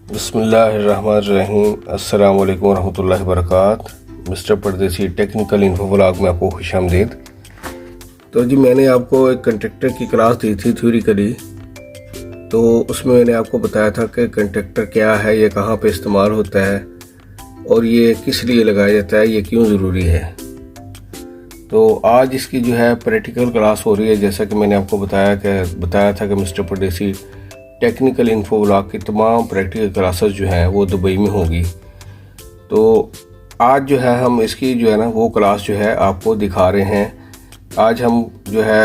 बिस्मिल्लाहिर्रहमानिर्रहीम। अस्सलाम वालेकुम रहमतुल्लाहि वबरकातुहू। मिस्टर परदेसी टेक्निकल इन्फो व्लॉग में आपको खुशामदीद। तो जी मैंने आपको एक कंट्रैक्टर की क्लास दी थी थ्योरिकली। तो उसमें मैंने आपको बताया था कि कंट्रैक्टर क्या है, ये कहाँ पे इस्तेमाल होता है और ये किस लिए लगाया जाता है, ये क्यों ज़रूरी है। तो आज इसकी जो है प्रैक्टिकल क्लास हो रही है। जैसा कि मैंने आपको बताया था कि मिस्टर परदेसी टेक्निकल इन्फो व्लॉग की तमाम प्रैक्टिकल क्लासेस जो हैं वो दुबई में होगी। तो आज जो है हम इसकी जो है ना वो क्लास जो है आपको दिखा रहे हैं। आज हम जो है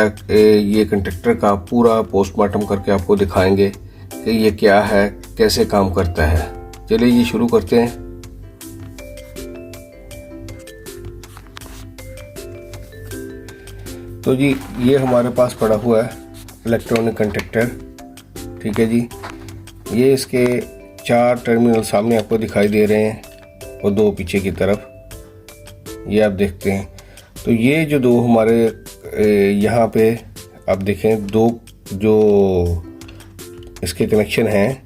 ये कंट्रैक्टर का पूरा पोस्टमार्टम करके आपको दिखाएंगे कि ये क्या है, कैसे काम करता है। चलिए ये शुरू करते हैं। तो जी ये हमारे पास पड़ा हुआ है इलेक्ट्रॉनिक कंट्रैक्टर, ठीक है जी। ये इसके 4 टर्मिनल सामने आपको दिखाई दे रहे हैं और 2 पीछे की तरफ, ये आप देखते हैं। तो ये जो 2 हमारे यहाँ पे आप देखें 2 जो इसके कनेक्शन हैं,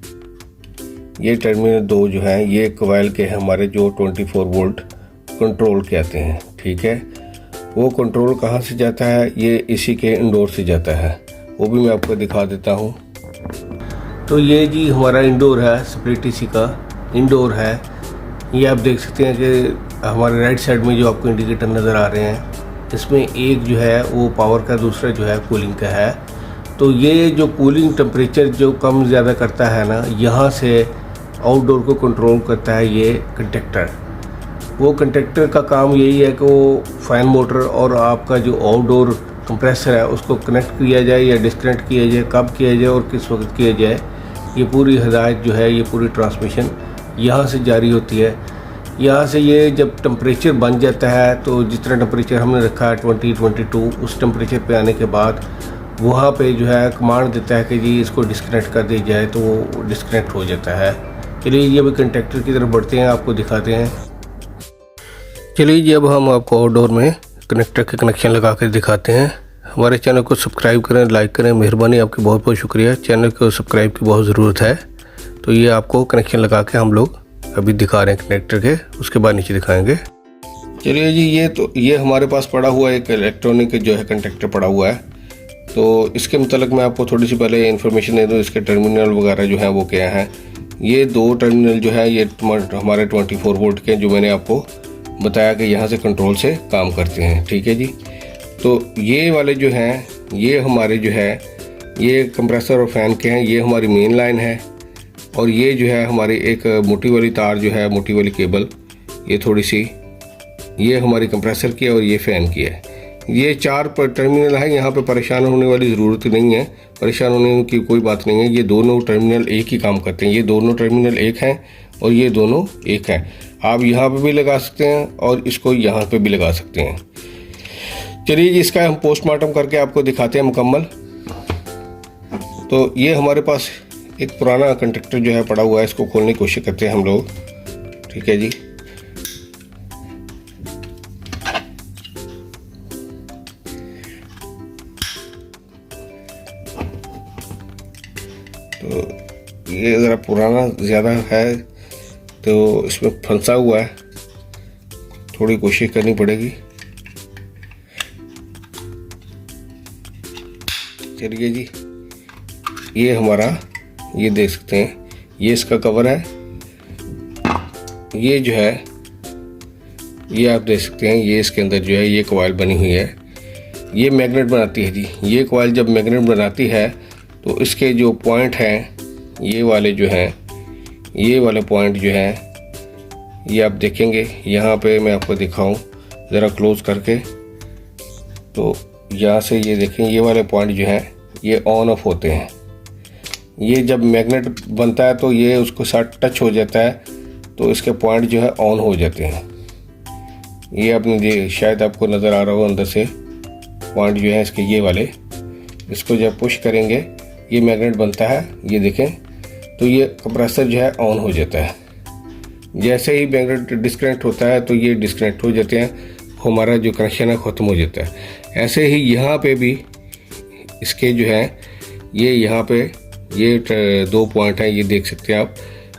ये टर्मिनल 2 जो हैं ये कॉइल के हैं हमारे, जो 24 वोल्ट कंट्रोल के आते हैं, ठीक है। वो कंट्रोल कहाँ से जाता है, ये इसी के इंडोर से जाता है, वो भी मैं आपको दिखा देता हूँ। तो ये जी हमारा इंडोर है, स्प्लिट इसी का इंडोर है। ये आप देख सकते हैं कि हमारे राइट साइड में जो आपको इंडिकेटर नज़र आ रहे हैं, इसमें एक जो है वो पावर का, दूसरा जो है कूलिंग का है। तो ये जो कूलिंग टेम्परेचर जो कम ज़्यादा करता है ना, यहाँ से आउटडोर को कंट्रोल करता है ये कंट्रैक्टर। वो कंट्रैक्टर का काम यही है कि वो फैन मोटर और आपका जो आउटडोर कंप्रेसर है उसको कनेक्ट किया जाए या डिस्कनेक्ट किया जाए, कब किया जाए और किस वक्त किया जाए। ये पूरी हिदायत जो है, ये पूरी ट्रांसमिशन यहाँ से जारी होती है। यहाँ से ये जब टेम्परेचर बन जाता है, तो जितना टेम्परेचर हमने रखा है 20-22, उस टेम्परेचर पे आने के बाद वहाँ पे जो है कमांड देता है कि जी इसको डिस्कनेक्ट कर दिया जाए, तो वो डिस्कनेक्ट हो जाता है। चलिए ये अभी कंट्रैक्टर की तरफ बढ़ते हैं, आपको दिखाते हैं। चलिए जी अब हम आपको आउटडोर में कनेक्टर के कनेक्शन लगा कर दिखाते हैं। हमारे चैनल को सब्सक्राइब करें, लाइक करें, मेहरबानी आपकी बहुत बहुत शुक्रिया। चैनल को सब्सक्राइब की बहुत ज़रूरत है। तो ये आपको कनेक्शन लगा के हम लोग अभी दिखा रहे हैं कनेक्टर के, उसके बाद नीचे दिखाएंगे। चलिए जी ये हमारे पास पड़ा हुआ एक इलेक्ट्रॉनिक जो है कंट्रैक्टर पड़ा हुआ है। तो इसके मतलब मैं आपको थोड़ी सी पहले इन्फॉर्मेशन दे दूँ, इसके टर्मिनल वगैरह जो है वो क्या है। ये 2 टर्मिनल जो है ये हमारे 24 वोल्ट के, जो मैंने आपको बताया कि यहाँ से कंट्रोल से काम करते हैं, ठीक है जी। तो ये वाले जो हैं ये हमारे जो है ये कंप्रेसर और फैन के हैं, ये हमारी मेन लाइन है। और ये जो है हमारी एक मोटी वाली तार जो है, मोटी वाली केबल, ये थोड़ी सी, ये हमारी कंप्रेसर की है और ये फ़ैन की है। ये 4 टर्मिनल है, यहाँ पे परेशान होने वाली ज़रूरत नहीं है, परेशान होने की कोई बात नहीं है। ये दोनों टर्मिनल एक ही काम करते हैं, ये दोनों टर्मिनल एक हैं और ये दोनों एक हैं। आप यहाँ पे भी लगा सकते हैं और इसको यहाँ पे भी लगा सकते हैं। चलिए जी इसका हम पोस्टमार्टम करके आपको दिखाते हैं मुकम्मल। तो ये हमारे पास एक पुराना कंट्रैक्टर जो है पड़ा हुआ है, इसको खोलने की कोशिश करते हैं हम लोग, ठीक है जी। तो ये ज़रा पुराना ज़्यादा है तो इसमें फंसा हुआ है, थोड़ी कोशिश करनी पड़ेगी। चलिए जी ये हमारा, ये देख सकते हैं ये इसका कवर है। ये जो है ये आप देख सकते हैं, ये इसके अंदर जो है ये कॉइल बनी हुई है, ये मैग्नेट बनाती है जी। ये कॉइल जब मैग्नेट बनाती है तो इसके जो पॉइंट हैं, ये वाले जो हैं, ये वाले पॉइंट जो हैं ये आप देखेंगे। यहाँ पे मैं आपको दिखाऊं ज़रा क्लोज करके, तो यहाँ से ये देखें, ये वाले पॉइंट जो हैं ये ऑन ऑफ होते हैं। ये जब मैग्नेट बनता है तो ये उसको साथ टच हो जाता है, तो इसके पॉइंट जो है ऑन हो जाते हैं। ये आपने शायद आपको नज़र आ रहा हो अंदर से पॉइंट जो है इसके, ये वाले, इसको जब पुश करेंगे ये मैग्नेट बनता है, ये देखें, तो ये कंप्रेसर जो है ऑन हो जाता है। जैसे ही मैग्नेट डिस्कनेक्ट होता है तो ये डिस्कनेक्ट हो जाते हैं, हमारा जो कनेक्शन है ख़त्म हो जाता है। ऐसे ही यहाँ पे भी इसके जो है ये यहाँ पे ये 2 पॉइंट हैं, ये देख सकते हैं आप।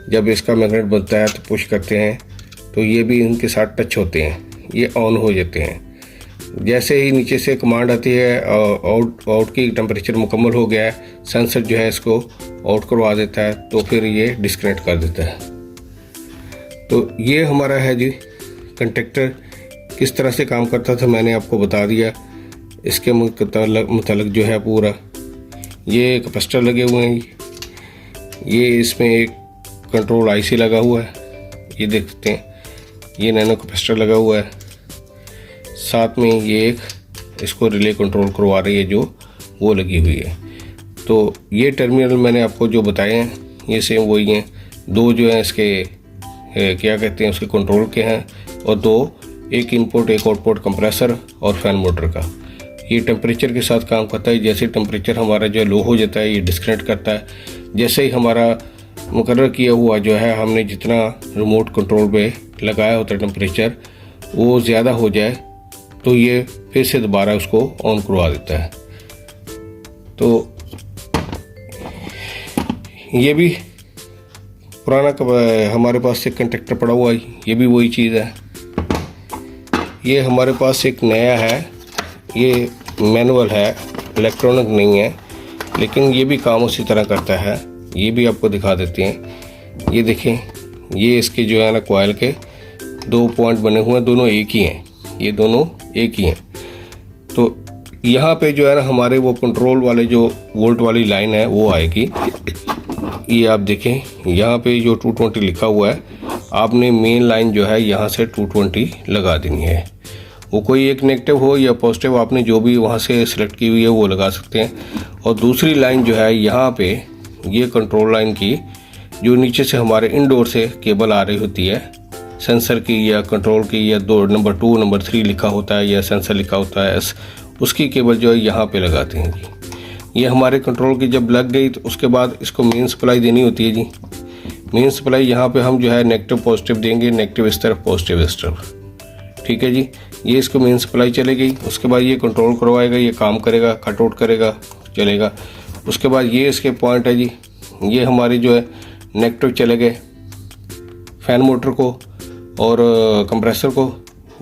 जब इसका मैग्नेट बनता है तो पुश करते हैं तो ये भी इनके साथ टच होते हैं, ये ऑन हो जाते हैं। जैसे ही नीचे से कमांड आती है आउट की टेम्परेचर मुकम्मल हो गया है, सेंसर जो है इसको आउट करवा देता है, तो फिर ये डिस्कनेक्ट कर देता है। तो ये हमारा है जी कंटेक्टर। किस तरह से काम करता था मैंने आपको बता दिया। इसके मुतालिक जो है पूरा ये कैपेसिटर लगे हुए हैं, ये इसमें एक कंट्रोल आईसी लगा हुआ है, ये देखते हैं, ये नैनो कैपेसिटर लगा हुआ है। साथ में ये एक इसको रिले कंट्रोल करवा रही है जो वो लगी हुई है। तो ये टर्मिनल मैंने आपको जो बताए हैं ये सेम वही हैं। दो जो है इसके क्या कहते हैं उसके कंट्रोल के हैं, और दो, एक इनपुट एक आउटपुट कंप्रेसर और फैन मोटर का। ये टेम्परेचर के साथ काम करता है। जैसे टेम्परेचर हमारा जो लो हो जाता है ये डिस्कनेक्ट करता है। जैसे ही हमारा मुकर्रर किया हुआ जो है हमने जितना रिमोट कंट्रोल पे लगाया होता है टेम्परेचर वो ज़्यादा हो जाए तो ये फिर से दोबारा उसको ऑन करवा देता है। तो ये भी पुराना हमारे पास एक कंटेक्टर पड़ा हुआ है, ये भी वही चीज़ है। ये हमारे पास एक नया है, ये मैनुअल है, इलेक्ट्रॉनिक नहीं है, लेकिन ये भी काम उसी तरह करता है। ये भी आपको दिखा देते हैं। ये देखें, ये इसके जो है ना कॉइल के 2 पॉइंट बने हुए हैं, दोनों एक ही हैं, ये दोनों एक ही हैं। तो यहाँ पे जो है ना हमारे वो कंट्रोल वाले जो वोल्ट वाली लाइन है वो आएगी। ये आप देखें, यहाँ पे जो 220 लिखा हुआ है, आपने मेन लाइन जो है यहाँ से 220 लगा देनी है। वो कोई एक नेगेटिव हो या पॉजिटिव, आपने जो भी वहाँ से सिलेक्ट की हुई है वो लगा सकते हैं। और दूसरी लाइन जो है यहाँ पे ये कंट्रोल लाइन की जो नीचे से हमारे इनडोर से केबल आ रही होती है सेंसर की या कंट्रोल की, या नंबर 2 नंबर 3 लिखा होता है या सेंसर लिखा होता है, उसकी केबल जो है यहाँ पे लगाते हैं जी। ये हमारे कंट्रोल की जब लग गई तो उसके बाद इसको मेन सप्लाई देनी होती है जी। मेन सप्लाई यहाँ पे हम जो है नेगेटिव पॉजिटिव देंगे, नेगेटिव इस तरफ पॉजिटिव इस तरफ, ठीक है जी। ये इसको मेन सप्लाई चले गई, उसके बाद ये कंट्रोल करवाएगा, ये काम करेगा, कट आउट करेगा, चलेगा। उसके बाद ये इसके पॉइंट है जी, ये हमारी जो है नेगेटिव चले गए फैन मोटर को और कंप्रेसर को।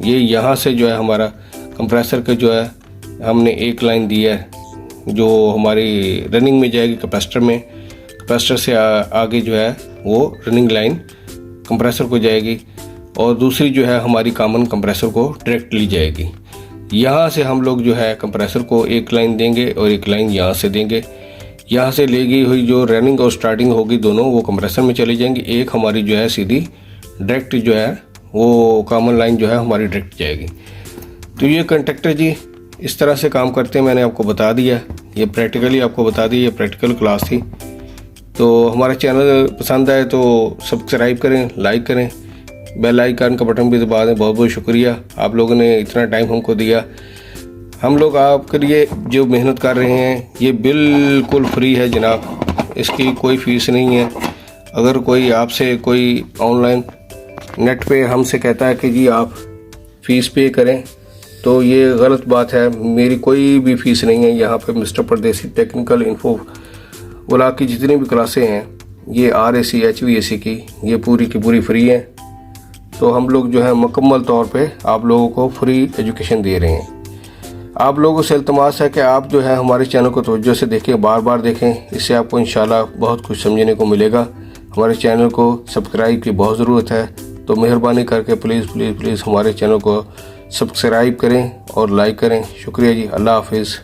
ये यहाँ से जो है हमारा कंप्रेसर का जो है हमने एक लाइन दी है जो हमारी रनिंग में जाएगी कैपेसिटर में, कैपेसिटर से आगे जो है वो रनिंग लाइन कंप्रेसर को जाएगी, और दूसरी जो है हमारी कॉमन कंप्रेसर को डायरेक्ट ली जाएगी। यहाँ से हम लोग जो है कंप्रेसर को एक लाइन देंगे और एक लाइन यहाँ से देंगे। यहाँ से ले गई हुई जो रनिंग और स्टार्टिंग होगी दोनों वो कंप्रेसर में चली जाएंगी, एक हमारी जो है सीधी डायरेक्ट जो है वो कॉमन लाइन जो है हमारी डायरेक्ट जाएगी। तो ये कंटेक्टर जी इस तरह से काम करते हैं, मैंने आपको बता दिया, ये प्रैक्टिकली आपको बता दिया, ये प्रैक्टिकल क्लास थी। तो हमारा चैनल पसंद आए तो सब्सक्राइब करें, लाइक करें, बेल आइकन का बटन भी दबा दें। बहुत बहुत शुक्रिया, आप लोगों ने इतना टाइम हमको दिया। हम लोग आपके लिए जो मेहनत कर रहे हैं ये बिल्कुल फ्री है जनाब, इसकी कोई फ़ीस नहीं है। अगर कोई आपसे कोई ऑनलाइन नेट पे हमसे कहता है कि जी आप फ़ीस पे करें तो ये गलत बात है। मेरी कोई भी फ़ीस नहीं है। यहाँ पे मिस्टर परदेसी टेक्निकल इन्फो वाला की जितनी भी क्लासें हैं ये RAC HVAC की ये पूरी की पूरी फ्री हैं। तो हम लोग जो है मुकम्मल तौर पे आप लोगों को फ्री एजुकेशन दे रहे हैं। आप लोगों से इल्तमास है कि आप जो है हमारे चैनल को तवज्जो से देखें, बार बार देखें, इससे आपको इंशाल्लाह बहुत कुछ समझने को मिलेगा। हमारे चैनल को सब्सक्राइब की बहुत ज़रूरत है, तो मेहरबानी करके प्लीज़ प्लीज़ प्लीज़ हमारे चैनल को सब्सक्राइब करें और लाइक करें। शुक्रिया जी, अल्लाह हाफिज़।